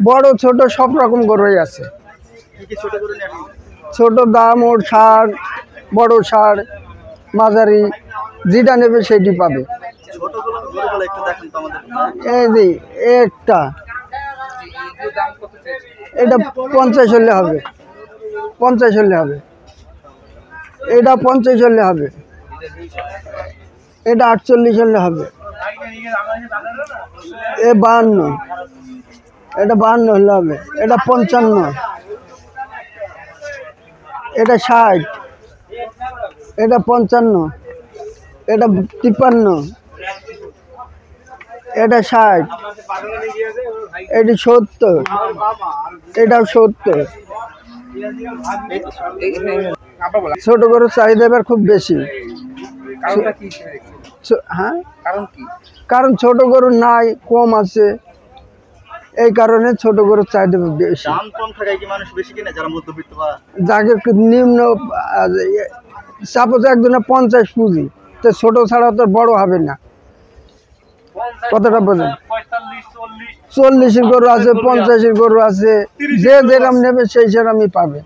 বড় ছোট সব রকম গরুই আছে। ছোট দাম ওর 60, বড় 60, মাঝারি যেটা নেবে সেটি পাবে। এই যে একটা এটা 50 হলে হবে, 50 হলে হবে, এটা 50 হলে হবে, এটা 48 হলে হবে, এ 52, এটা 52 হলে হবে, এটা 55, এটা 60, এটা 55, এটা 53, এটা 60, এটি 70, এটাও 70। ছোট গরুর চাহিদা এবার খুব বেশি। হ্যাঁ, কারণ ছোট গরু নাই, কম আছে, এই কারণে ছোট গরুর চাহিদা বেশি। যাকে নিম্ন সাপোজ একজনে 50 পুঁজি, তো ছোট ছাড়া তো বড় হবে না। কতটা বোঝেন? 40 গরু আছে, 50 গরু আছে, যে যেরকম নেবে সেই সেরকমই পাবে।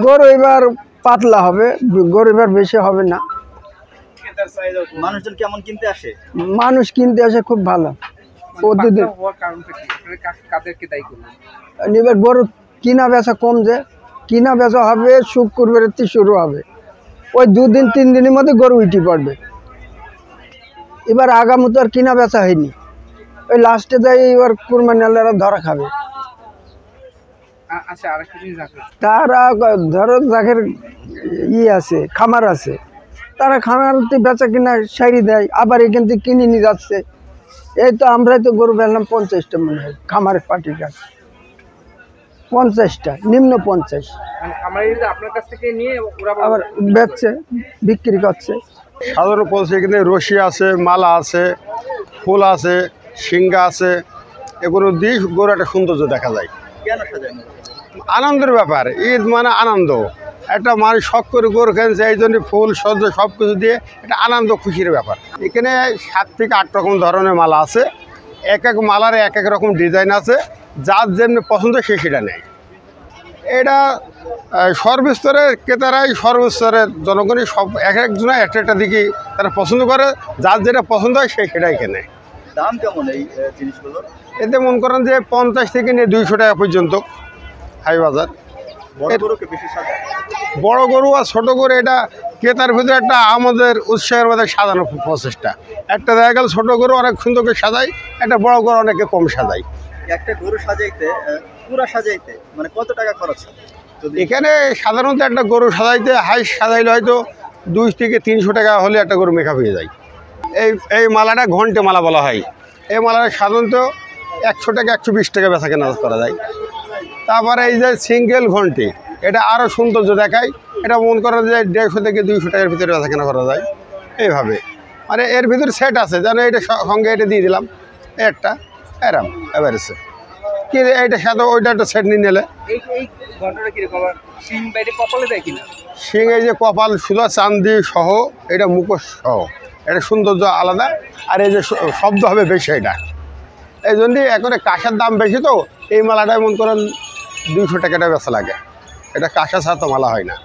গরু এবার পাতলা হবে, গরু এবার বেশি হবে না। মানুষজন কেমন কিনতে আসে? মানুষ কিনতে আসে খুব ভালো। এবার গরু কিনা বেচা কম, যে কিনা বেচা হবে শুক্রবারের থেকে শুরু হবে, ওই 2 দিন 3 দিনের মধ্যে গরু উঠে পড়বে। এবার আগামত আর কিনা বেচা হয়নি, ওই লাস্টে যাই এবার কুরবানি আল্লাহরা ধরা খাবে। তারা ধরো যাদের আছে, খামার আছে, তারা খামারতে বেচা কিনা সারি দেয়, আবার এখান থেকে কিনে নিয়ে যাচ্ছে। এই তো আমরাই তো গরু বেচলাম 50টা, মনে হয় খামারের পার্টির কাছে 50টা, নিম্ন 50। আবার বেচছে, বিক্রি করছে। সাধারণ পৌঁছে এখানে রশি আছে, মালা আছে, ফুল আছে, সিংহা আছে, এগুলো দিয়ে গরু একটা সৌন্দর্য দেখা যায়। আনন্দের ব্যাপার, ঈদ মানে আনন্দ। একটা মানুষ শখ করে গরু কিনছে, এই জন্য ফুল সজ্জ সব কিছু দিয়ে একটা আনন্দ খুশির ব্যাপার। এখানে 7 থেকে 8 রকম ধরনের মালা আছে, এক এক মালার এক এক রকম ডিজাইন আছে, যার যেমনি পছন্দ সে সেটা নেয়। এটা সর্বস্তরের ক্রেতারাই, সর্বস্তরের জনগণই সব এক একজনে একটা দিকে তারা পছন্দ করে, যার যেটা পছন্দ হয় সে সেটাই কেনে। দাম কেমন এই জিনিসগুলো? এতে মনে করেন যে 50 থেকে নিয়ে 200 টাকা পর্যন্ত হাই বাজার। বড় গরু আর ছোট গরু এটা ক্রেতার ভিতরে একটা আমাদের উৎসাহের মধ্যে সাজানো প্রচেষ্টা। একটা দেখা গেল ছোট গরু অনেক সুন্দর করে সাজায়, একটা বড় গরু অনেকে কম সাজায়। একটা গরু সাজাইতে, পুরা সাজাইতে মানে কত টাকা খরচ? এখানে সাধারণত একটা গরু সাজাইতে হাই সাজাইলে হয়তো 200 থেকে 300 টাকা হলে একটা গরু মেকআপ হয়ে যায়। এই মালাটা ঘন্টে মালা বলা হয়। এই মালাটা সাধারণত 100 টাকা 120 টাকা বেচা কেনা করা যায়। তারপরে এই যে সিঙ্গেল ঘন্টি, এটা আরও সৌন্দর্য দেখায়, এটা মন করা যায় 150 থেকে 200 টাকার ভিতরে বেচা কেনা করা যায়। এইভাবে মানে এর ভিতরে সেট আছে, যেন এটা সঙ্গে এটা দিয়ে দিলাম একটা এরাম এভারেছে কি, এইটার সাথে ওইটা একটা সেট নিয়ে নিলে। শিং এই যে কপাল সুদা চান্দি সহ, এটা মুখোশ সহ, এটা সৌন্দর্য আলাদা। আর এই যে শব্দ হবে বেশি, এটা এই জন্যই এখন কাঁসার দাম বেশি, তো এই মালাটাই মনে করেন 200 টাকাটা বেচা লাগে। এটা কাঁসা ছাড়া তো মালা হয় না।